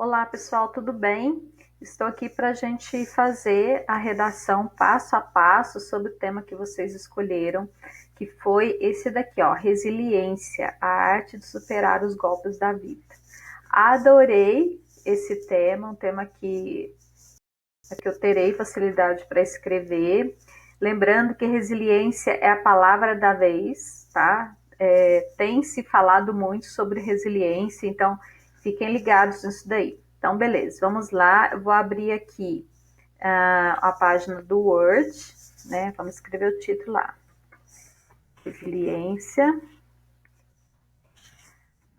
Olá, pessoal, tudo bem? Estou aqui para a gente fazer a redação passo a passo sobre o tema que vocês escolheram, que foi esse daqui, ó, resiliência, a arte de superar os golpes da vida. Adorei esse tema, um tema que eu terei facilidade para escrever. Lembrando que resiliência é a palavra da vez, tá? Tem se falado muito sobre resiliência, então fiquem ligados nisso daí. Então, beleza, vamos lá. Eu vou abrir aqui a página do Word, né? Vamos escrever o título lá. Resiliência,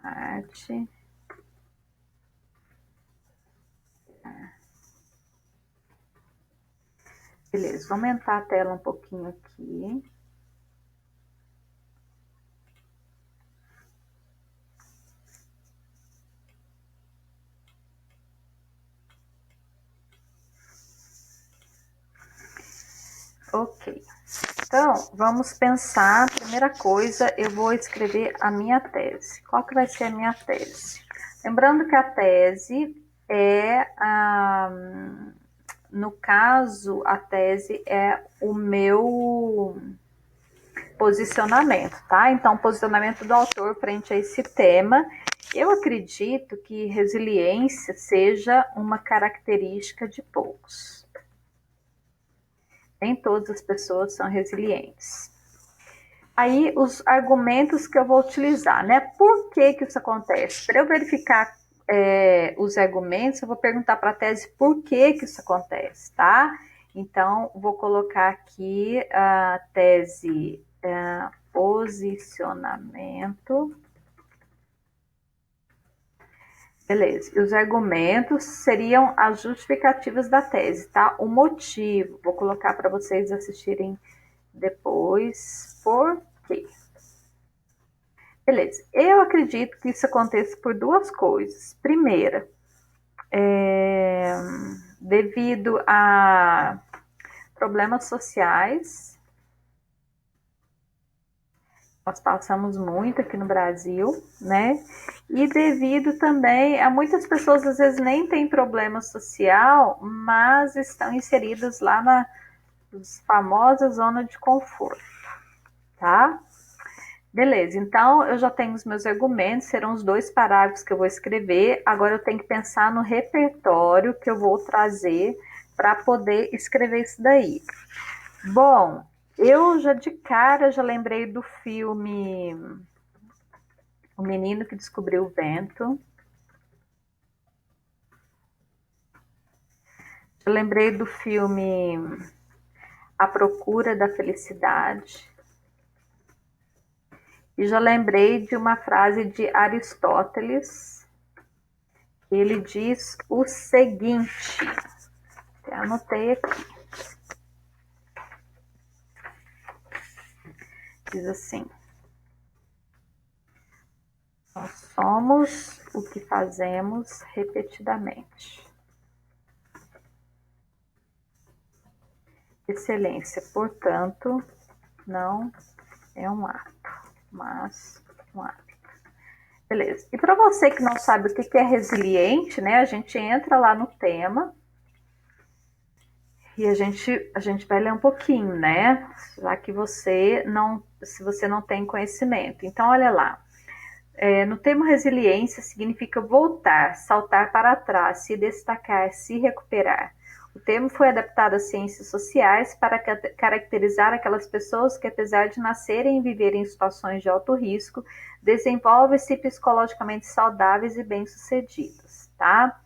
arte. Beleza, vou aumentar a tela um pouquinho aqui. Ok. Então, vamos pensar, primeira coisa, eu vou escrever a minha tese. Qual que vai ser a minha tese? Lembrando que a tese no caso, a tese é o meu posicionamento, tá? Então, posicionamento do autor frente a esse tema. Eu acredito que resiliência seja uma característica de poucos. Nem todas as pessoas são resilientes. Aí, os argumentos que eu vou utilizar, né? Por que isso acontece? Para eu verificar os argumentos, eu vou perguntar para a tese por que isso acontece, tá? Então, vou colocar aqui a tese posicionamento. Beleza. E os argumentos seriam as justificativas da tese, tá? O motivo, vou colocar para vocês assistirem depois. Por quê? Beleza. Eu acredito que isso aconteça por duas coisas. Primeira, devido a problemas sociais, nós passamos muito aqui no Brasil, né? E devido também a muitas pessoas às vezes nem têm problema social, mas estão inseridas lá na famosa zona de conforto, tá? Beleza, então eu já tenho os meus argumentos, serão os 2 parágrafos que eu vou escrever. Agora eu tenho que pensar no repertório que eu vou trazer para poder escrever isso daí. Bom, eu já de cara já lembrei do filme O Menino que Descobriu o Vento. Eu lembrei do filme A Procura da Felicidade. E já lembrei de uma frase de Aristóteles. Ele diz o seguinte, eu anotei aqui. Diz assim: nós somos o que fazemos repetidamente. Excelência, portanto, não é um ato, mas um hábito. Beleza. E para você que não sabe o que é resiliente, né? A gente entra lá no tema e a gente vai ler um pouquinho, né? Já que se você não tem conhecimento. Então, olha lá. No termo resiliência significa voltar, saltar para trás, se destacar, se recuperar. O termo foi adaptado às ciências sociais para caracterizar aquelas pessoas que, apesar de nascerem e viverem em situações de alto risco, desenvolvem-se psicologicamente saudáveis e bem-sucedidas, tá?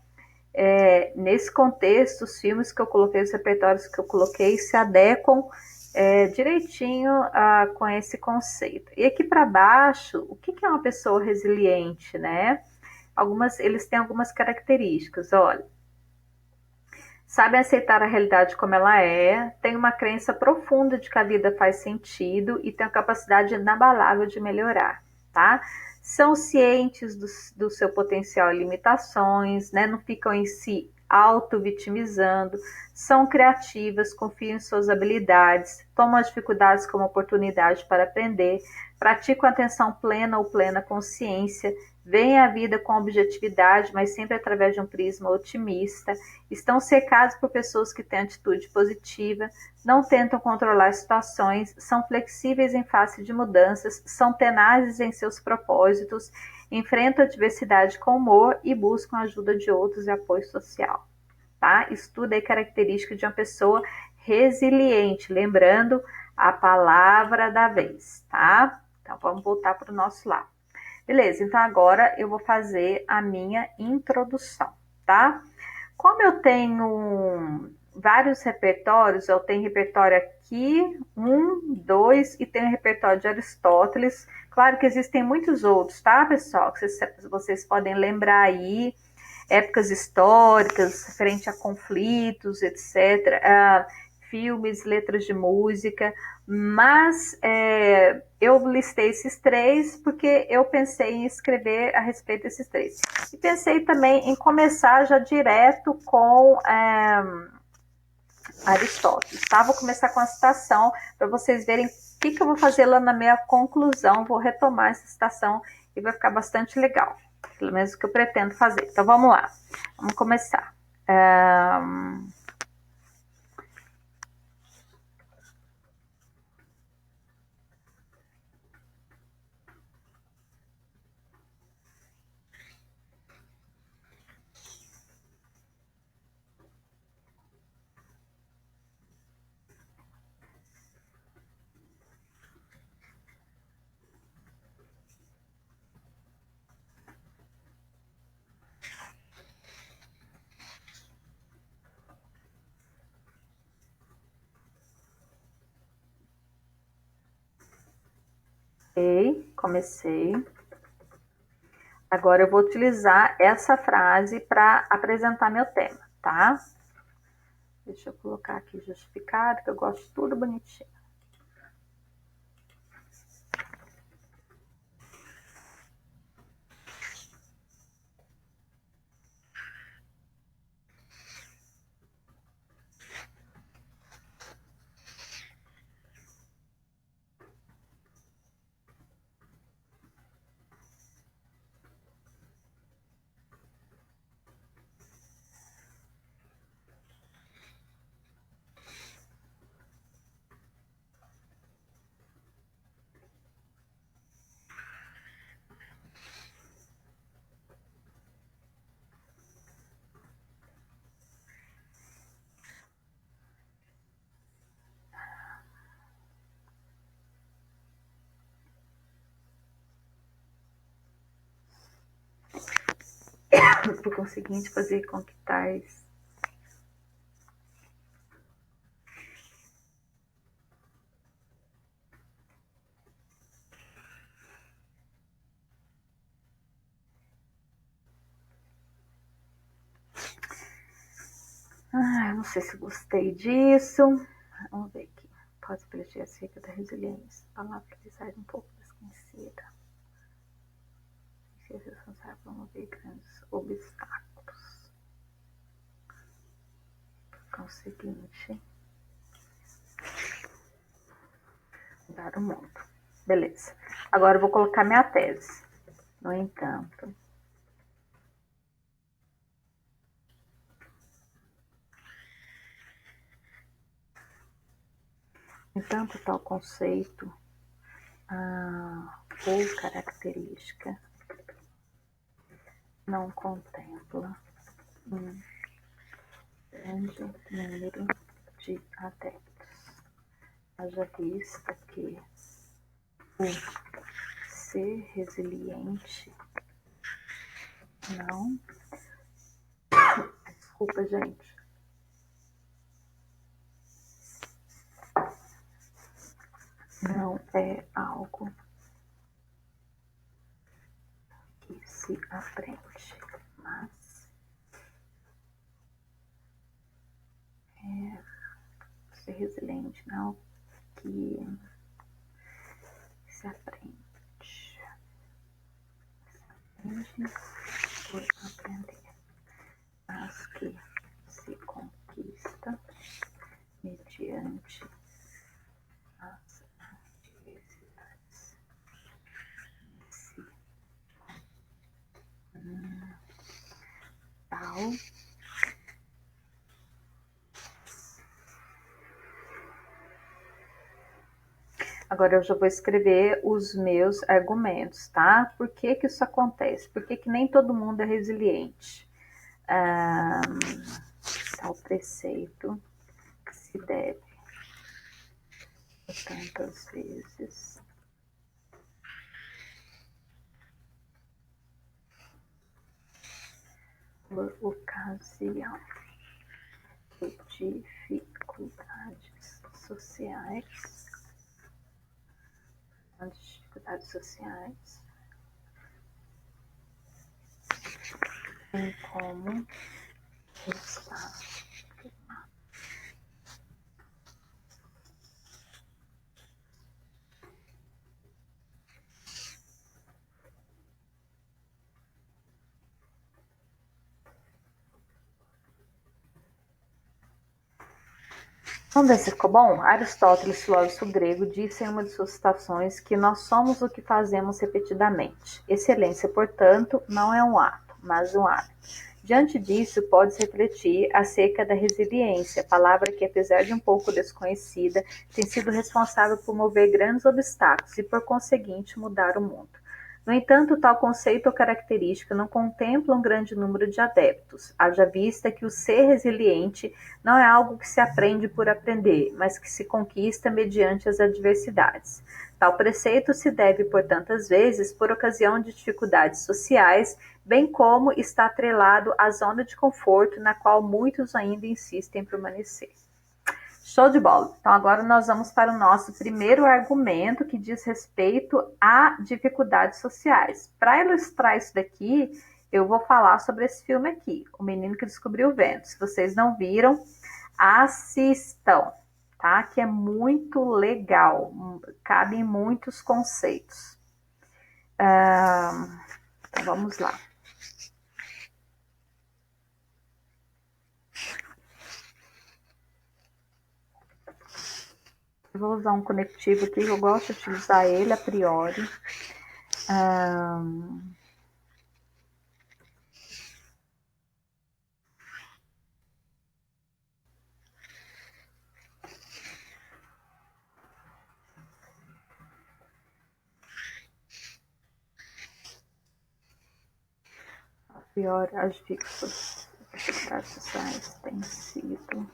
Nesse contexto, os filmes que eu coloquei, os repertórios que eu coloquei, se adequam direitinho com esse conceito. E aqui para baixo, o que é uma pessoa resiliente, né? Eles têm algumas características, olha. Sabem aceitar a realidade como ela é, tem uma crença profunda de que a vida faz sentido e tem a capacidade inabalável de melhorar, tá? São cientes do seu potencial e limitações, né? Não ficam em si auto-vitimizando, são criativas, confiam em suas habilidades, tomam as dificuldades como oportunidade para aprender, praticam atenção plena ou plena consciência, veem a vida com objetividade, mas sempre através de um prisma otimista, estão cercados por pessoas que têm atitude positiva, não tentam controlar situações, são flexíveis em face de mudanças, são tenazes em seus propósitos, enfrentam a adversidade com humor e buscam a ajuda de outros e apoio social. Tá? Estuda a característica de uma pessoa resiliente, lembrando a palavra da vez, tá? Então vamos voltar para o nosso lado. Beleza, então agora eu vou fazer a minha introdução, tá? Como eu tenho vários repertórios, eu tenho repertório aqui, 1, 2, e tenho repertório de Aristóteles. Claro que existem muitos outros, tá, pessoal? Que vocês podem lembrar aí, épocas históricas, frente a conflitos, etc. Filmes, letras de música, mas eu listei esses três porque eu pensei em escrever a respeito desses três. E pensei também em começar já direto com Aristóteles, tá? Vou começar com a citação para vocês verem o que eu vou fazer lá na minha conclusão. Vou retomar essa citação e vai ficar bastante legal. Pelo menos o que eu pretendo fazer. Então vamos lá. Vamos começar. Comecei. Agora eu vou utilizar essa frase para apresentar meu tema, tá? Deixa eu colocar aqui justificado, que eu gosto de tudo bonitinho. Por conseguinte, fazer com que tais não sei se gostei disso. Vamos ver aqui. Pode preencher acerca da resiliência. Palavra que sai um pouco desconhecida. Ser responsável por promover grandes obstáculos. Conseguinte, mudar o mundo. Beleza. Agora eu vou colocar minha tese. No entanto, tal conceito ou característica não contempla um grande número de adeptos. Haja vista que o ser resiliente não. Desculpa, gente. Não é algo que se aprende, mas ser resiliente não é algo que se aprende. Por aprender, mas que se conquista mediante as adversidades. social. Agora eu já vou escrever os meus argumentos, tá? Por que que isso acontece? Por que que nem todo mundo é resiliente? Tal preceito que se deve tantas vezes por ocasião de dificuldades sociais, em como está. Vamos ver se ficou bom? Aristóteles, filósofo grego, disse em uma de suas citações que nós somos o que fazemos repetidamente. Excelência, portanto, não é um ato, mas um hábito. Diante disso, pode-se refletir acerca da resiliência, palavra que, apesar de um pouco desconhecida, tem sido responsável por mover grandes obstáculos e, por conseguinte, mudar o mundo. No entanto, tal conceito ou característica não contempla um grande número de adeptos, haja vista que o ser resiliente não é algo que se aprende por aprender, mas que se conquista mediante as adversidades. Tal preceito se deve, por tantas vezes, por ocasião de dificuldades sociais, bem como está atrelado à zona de conforto na qual muitos ainda insistem em permanecer. Show de bola. Então agora nós vamos para o nosso primeiro argumento que diz respeito a dificuldades sociais. Para ilustrar isso daqui, eu vou falar sobre esse filme aqui, O Menino que Descobriu o Vento. Se vocês não viram, assistam, tá? Que é muito legal, cabem muitos conceitos. Então vamos lá. Eu vou usar um conectivo aqui, eu gosto de utilizar ele a priori. A priori, as dificuldades sociais têm sido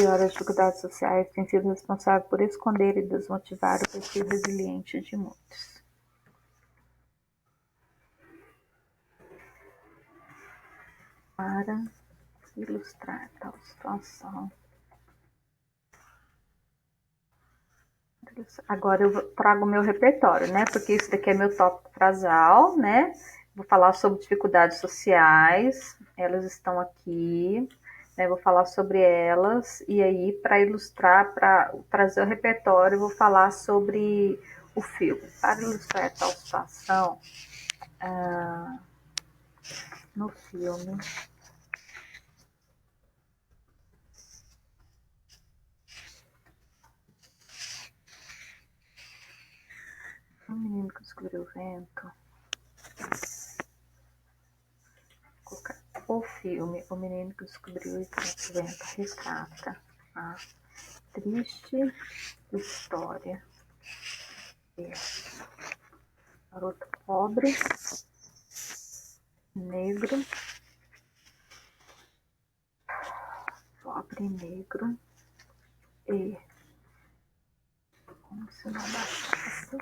as dificuldades sociais têm sido responsáveis por esconder e desmotivar o perfil resiliente de muitos. Para ilustrar tal situação, agora eu trago o meu repertório, né? Porque isso daqui é meu tópico frasal, né? Vou falar sobre dificuldades sociais, elas estão aqui, né? Vou falar sobre elas, e aí, para ilustrar, para trazer o repertório, eu vou falar sobre o filme. Para ilustrar tal situação, no filme, o menino que descobriu o vento. O filme O Menino que Descobriu o Vento retrata a triste história de garoto pobre, negro, e como se não bastasse,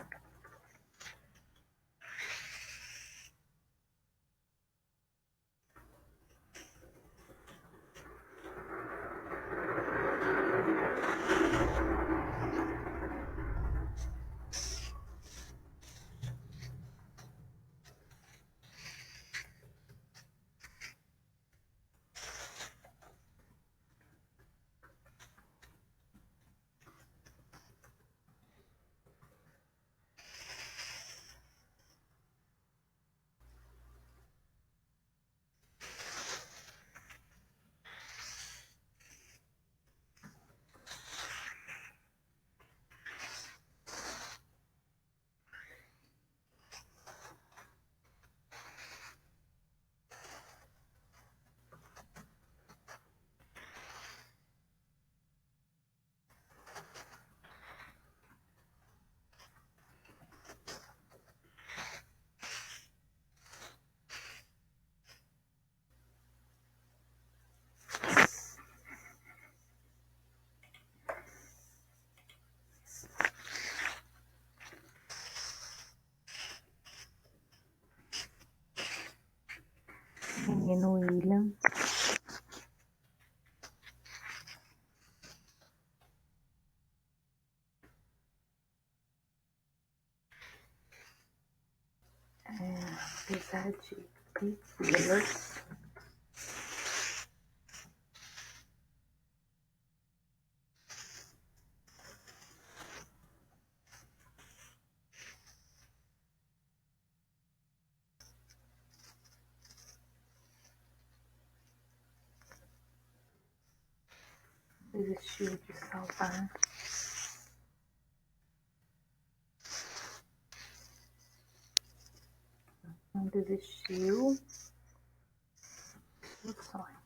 menino William. Apesar de vivê-las, desistiu de salvar. Não desistiu do sonho.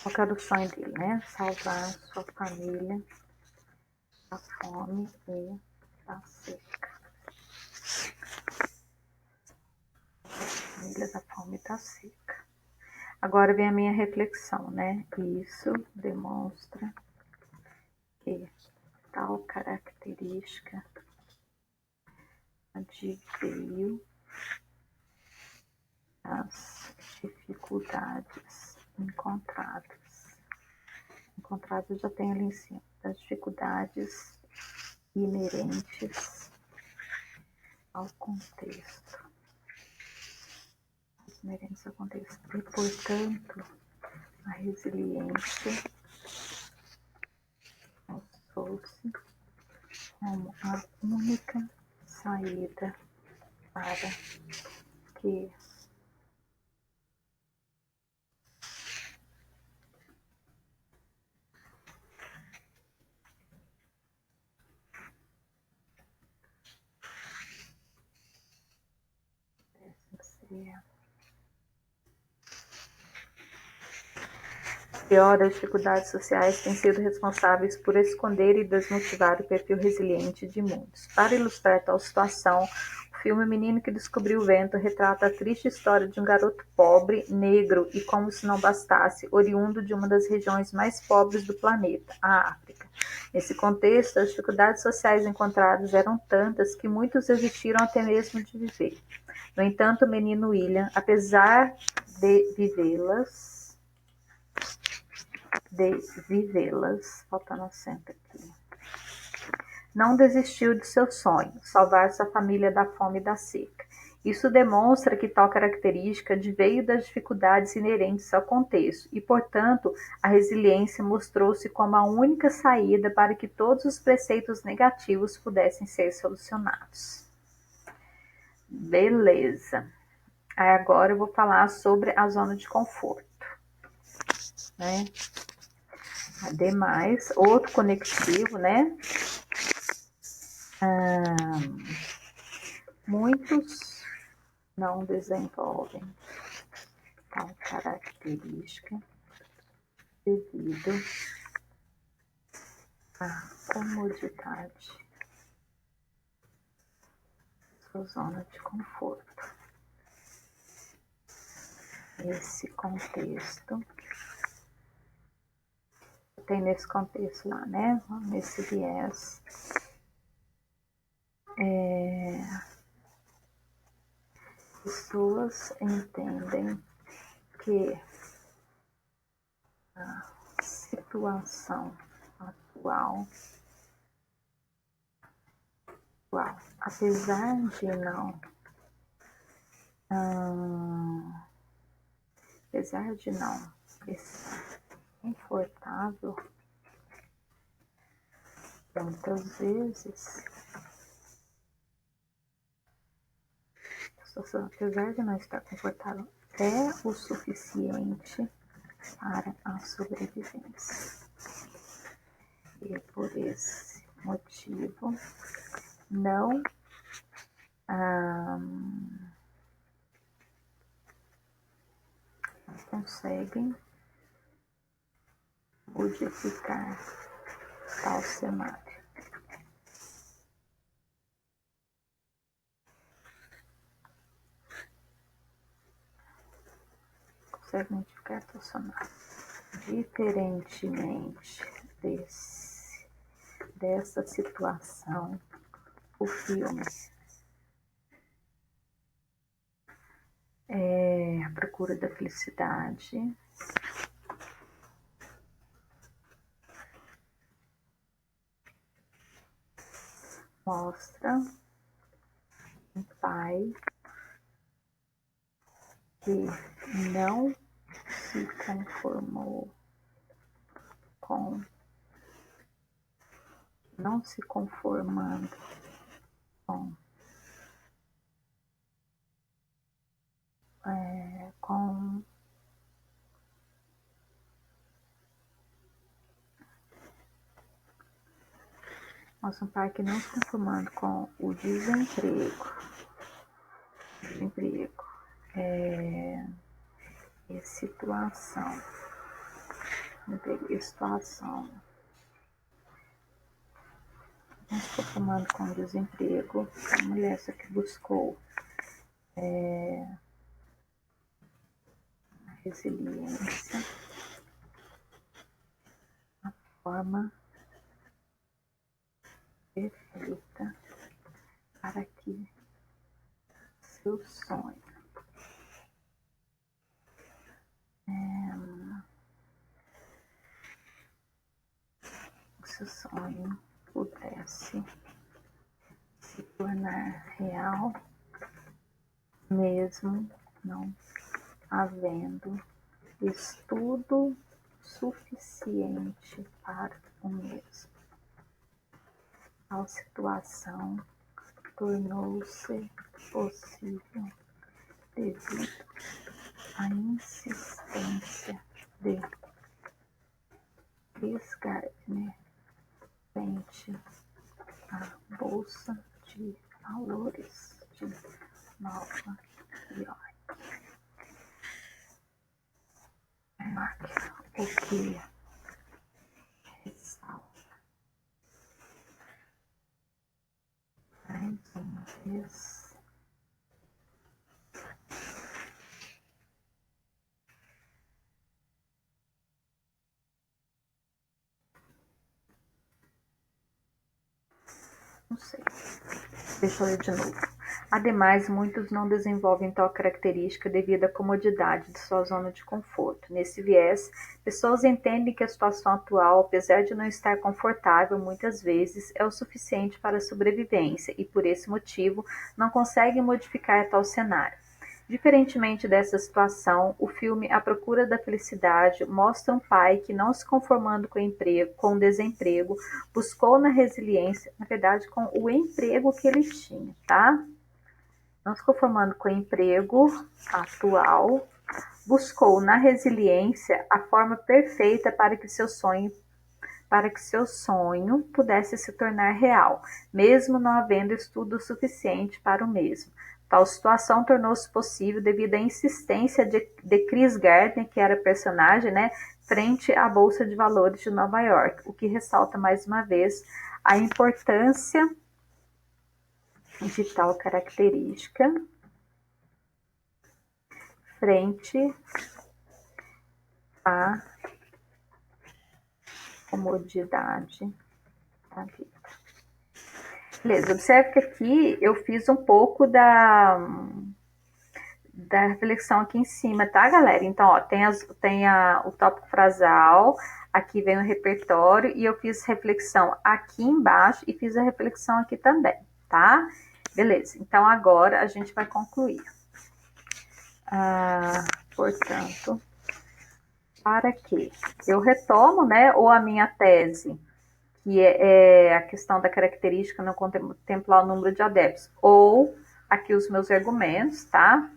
Qual era o sonho dele, né? Salvar sua família da fome e da seca. Família da fome e da seca. Agora vem a minha reflexão, né? Isso demonstra que tal característica adveio das dificuldades encontradas. Encontradas já tem ali em cima. Das dificuldades inerentes ao contexto. Inerentes ao contexto. E, portanto, a resiliência mostrou-se como a única saída para que pior, as dificuldades sociais têm sido responsáveis por esconder e desmotivar o perfil resiliente de muitos. Para ilustrar tal situação, o filme Menino que Descobriu o Vento retrata a triste história de um garoto pobre, negro e, como se não bastasse, oriundo de uma das regiões mais pobres do planeta, a África. Nesse contexto, as dificuldades sociais encontradas eram tantas que muitos desistiram até mesmo de viver. No entanto, o menino William, apesar de vivê-las, faltando acento aqui, não desistiu de seu sonho, salvar sua família da fome e da seca. Isso demonstra que tal característica adveio das dificuldades inerentes ao contexto e, portanto, a resiliência mostrou-se como a única saída para que todos os preceitos negativos pudessem ser solucionados. Beleza. Agora eu vou falar sobre a zona de conforto, né? Ademais, outro conectivo, né? Muitos não desenvolvem tal característica devido à comodidade da sua zona de conforto. Esse contexto, tem nesse contexto lá, né? Nesse viés. Pessoas entendem que a situação atual, apesar de não estar confortável, muitas vezes, apesar de não estar confortável, é o suficiente para a sobrevivência. E por esse motivo, não conseguem modificar tal cenário. Conseguem modificar tal cenário. Diferentemente dessa situação, o filme A procura da felicidade. Mostra um pai que não se conformou com, não se conformando com, com Mostra um pai que não se conformando com o desemprego. Desemprego e situação. Desemprego e situação. Não se conformando com o desemprego. A mulher essa que buscou a resiliência, a forma perfeita para que seu sonho pudesse se tornar real, mesmo não havendo estudo suficiente para o mesmo. A situação tornou-se possível devido à insistência de Chris Gardner frente à Bolsa de Valores de Nova York. O que ressalta mais uma vez não sei. Deixa eu ler de novo. Ademais, muitos não desenvolvem tal característica devido à comodidade de sua zona de conforto. Nesse viés, pessoas entendem que a situação atual, apesar de não estar confortável, muitas vezes é o suficiente para a sobrevivência e, por esse motivo, não conseguem modificar tal cenário. Diferentemente dessa situação, o filme A Procura da Felicidade mostra um pai que, não se conformando com o desemprego, buscou na resiliência, na verdade, com o emprego que ele tinha, tá? Não se conformando com o emprego atual, buscou na resiliência a forma perfeita para que seu sonho pudesse se tornar real, mesmo não havendo estudo suficiente para o mesmo. Tal situação tornou-se possível devido à insistência de Chris Gardner, que era personagem, né, frente à Bolsa de Valores de Nova York, o que ressalta mais uma vez a importância de tal característica frente à comodidade da vida. Beleza, observe que aqui eu fiz um pouco da reflexão aqui em cima, tá, galera? Então, ó, tem o tópico frasal, aqui vem o repertório, e eu fiz reflexão aqui embaixo e fiz a reflexão aqui também, tá? Beleza, então agora a gente vai concluir. Portanto, para que eu retomo, né, ou a minha tese, que é a questão da característica não contemplar o número de adeptos, ou aqui os meus argumentos, tá?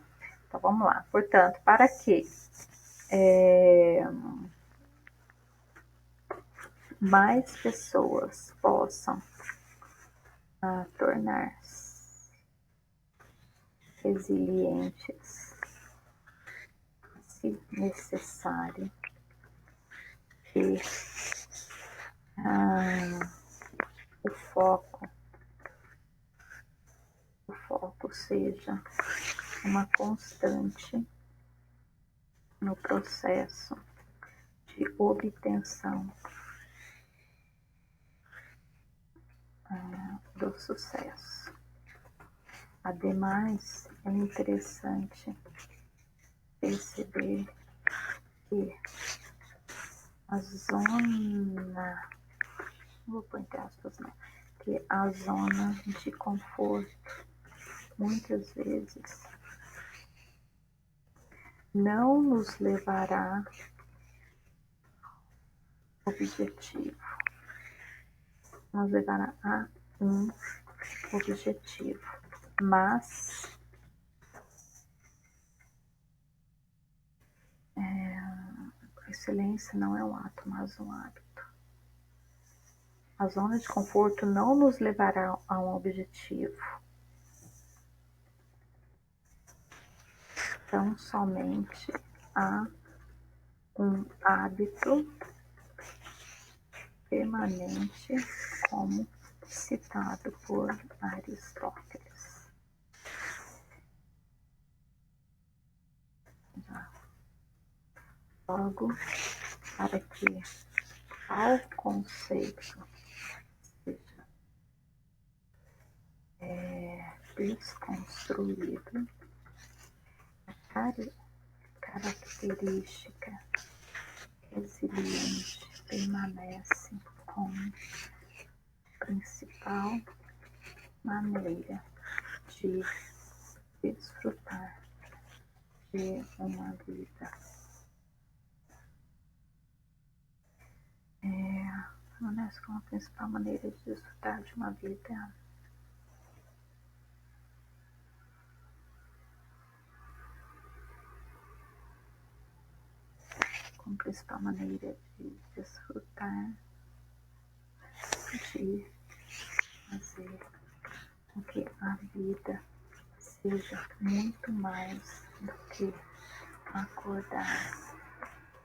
Então vamos lá. Portanto, para que mais pessoas possam tornar-se resilientes, se necessário, que o foco seja uma constante no processo de obtenção do sucesso. Ademais, é interessante perceber que a zona, vou pôr entre aspas, não, que a zona de conforto muitas vezes não nos levará ao objetivo, nos levará a um objetivo, mas excelência não é um ato, mas um hábito. A zona de conforto não nos levará a um objetivo, tão somente a um hábito permanente, como citado por Aristóteles. Logo, para que tal conceito seja desconstruído, a característica resiliente permanece como principal maneira de desfrutar de uma vida. Permanece como a principal maneira de desfrutar de uma vida. Como principal maneira de desfrutar, de fazer com que a vida seja muito mais do que acordar,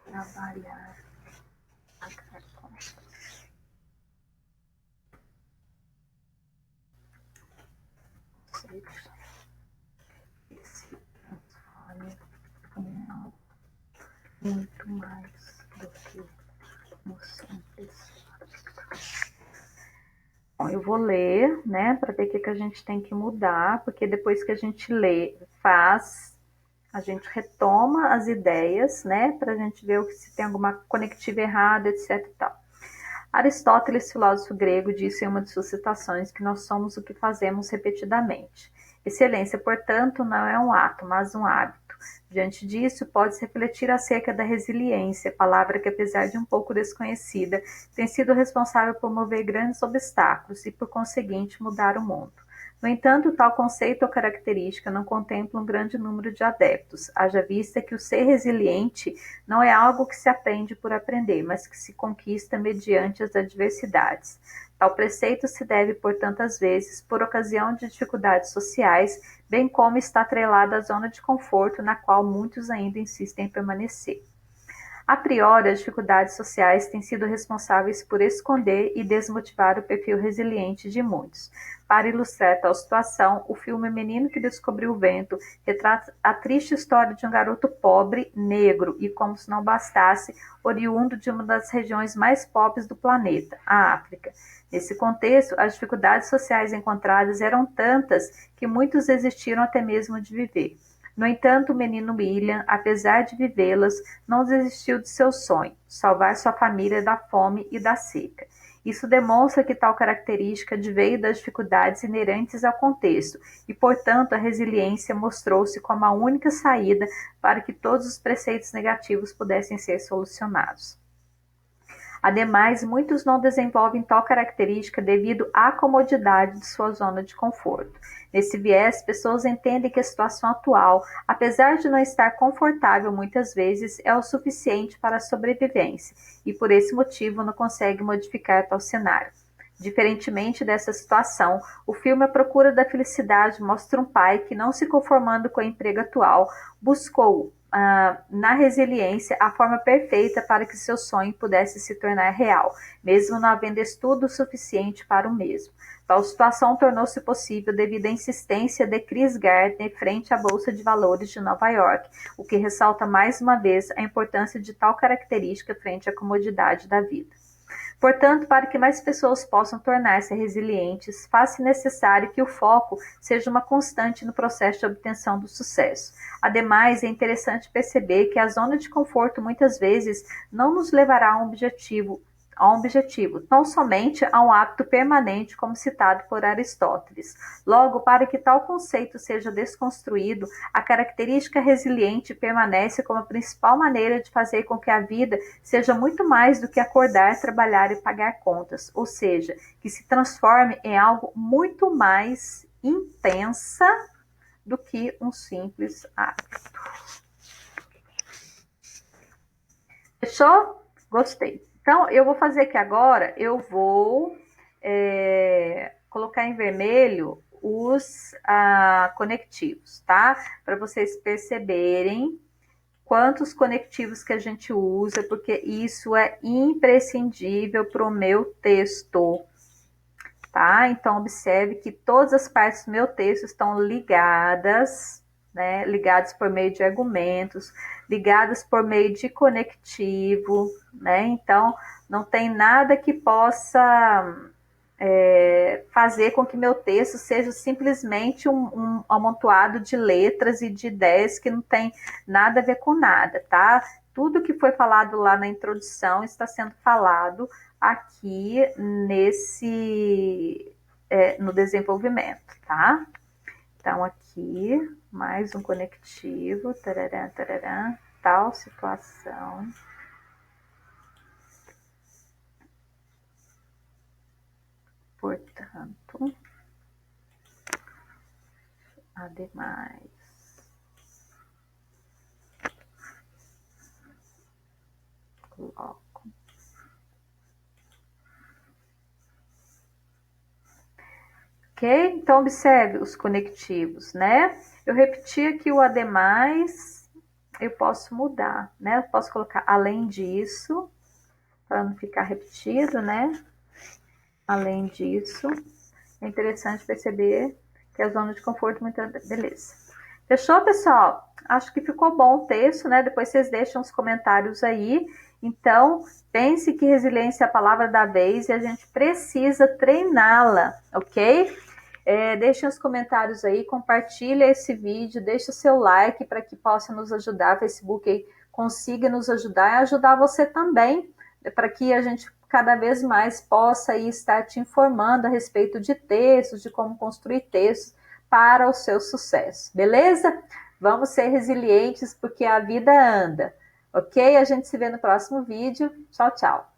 trabalhar, pagar contas. Ou seja, que se transforme em algo muito mais do que um simples hábito. Bom, eu vou ler, né, para ver o que a gente tem que mudar, porque depois que a gente lê, a gente retoma as ideias, né, para a gente ver se tem alguma conectiva errada, etc. e tal. Aristóteles, filósofo grego, disse em uma de suas citações que nós somos o que fazemos repetidamente. Excelência, portanto, não é um ato, mas um hábito. Diante disso, pode-se refletir acerca da resiliência, palavra que, apesar de um pouco desconhecida, tem sido responsável por mover grandes obstáculos e, por conseguinte, mudar o mundo. No entanto, tal conceito ou característica não contempla um grande número de adeptos, haja vista que o ser resiliente não é algo que se aprende por aprender, mas que se conquista mediante as adversidades. Tal preceito se deve, por tantas vezes, por ocasião de dificuldades sociais, bem como está atrelado à zona de conforto na qual muitos ainda insistem em permanecer. A priori, as dificuldades sociais têm sido responsáveis por esconder e desmotivar o perfil resiliente de muitos. Para ilustrar tal situação, o filme Menino que Descobriu o Vento retrata a triste história de um garoto pobre, negro e, como se não bastasse, oriundo de uma das regiões mais pobres do planeta, a África. Nesse contexto, as dificuldades sociais encontradas eram tantas que muitos desistiram até mesmo de viver. No entanto, o menino William, apesar de vivê-las, não desistiu de seu sonho, salvar sua família da fome e da seca. Isso demonstra que tal característica adveio das dificuldades inerentes ao contexto e, portanto, a resiliência mostrou-se como a única saída para que todos os preceitos negativos pudessem ser solucionados. Ademais, muitos não desenvolvem tal característica devido à comodidade de sua zona de conforto. Nesse viés, pessoas entendem que a situação atual, apesar de não estar confortável muitas vezes, é o suficiente para a sobrevivência e, por esse motivo, não conseguem modificar tal cenário. Diferentemente dessa situação, o filme A Procura da Felicidade mostra um pai que, não se conformando com o emprego atual, buscou na resiliência a forma perfeita para que seu sonho pudesse se tornar real, mesmo não havendo estudo suficiente para o mesmo. Tal situação tornou-se possível devido à insistência de Chris Gardner frente à Bolsa de Valores de Nova York, o que ressalta mais uma vez a importância de tal característica frente à comodidade da vida. Portanto, para que mais pessoas possam tornar-se resilientes, faz-se necessário que o foco seja uma constante no processo de obtenção do sucesso. Ademais, é interessante perceber que a zona de conforto muitas vezes não nos levará a um objetivo, tão somente a um hábito permanente, como citado por Aristóteles. Logo, para que tal conceito seja desconstruído, a característica resiliente permanece como a principal maneira de fazer com que a vida seja muito mais do que acordar, trabalhar e pagar contas, ou seja, que se transforme em algo muito mais intensa do que um simples hábito. Fechou? Gostei. Então, eu vou fazer aqui agora, eu vou colocar em vermelho os conectivos, tá? Para vocês perceberem quantos conectivos que a gente usa, porque isso é imprescindível para o meu texto, tá? Então, observe que todas as partes do meu texto estão ligadas, né? Ligadas por meio de argumentos, ligadas por meio de conectivo, né? Então, não tem nada que possa fazer com que meu texto seja simplesmente um amontoado de letras e de ideias que não tem nada a ver com nada, tá? Tudo que foi falado lá na introdução está sendo falado aqui no desenvolvimento, tá? Então, aqui, mais um conectivo, tarará, tarará, tal situação. Portanto, ademais, coloco. Ok? Então, observe os conectivos, né? Eu repeti aqui o ademais, eu posso mudar, né? Eu posso colocar além disso, para não ficar repetido, né? Além disso, é interessante perceber que a zona de conforto, beleza. Fechou, pessoal? Acho que ficou bom o texto, né? Depois vocês deixam os comentários aí. Então, pense que resiliência é a palavra da vez e a gente precisa treiná-la, ok? Deixem os comentários aí, compartilha esse vídeo, deixa o seu like para que possa nos ajudar, o Facebook aí consiga nos ajudar e ajudar você também, para que a gente cada vez mais possa aí estar te informando a respeito de textos, de como construir textos para o seu sucesso, beleza? Vamos ser resilientes porque a vida anda, ok? A gente se vê no próximo vídeo. Tchau, tchau.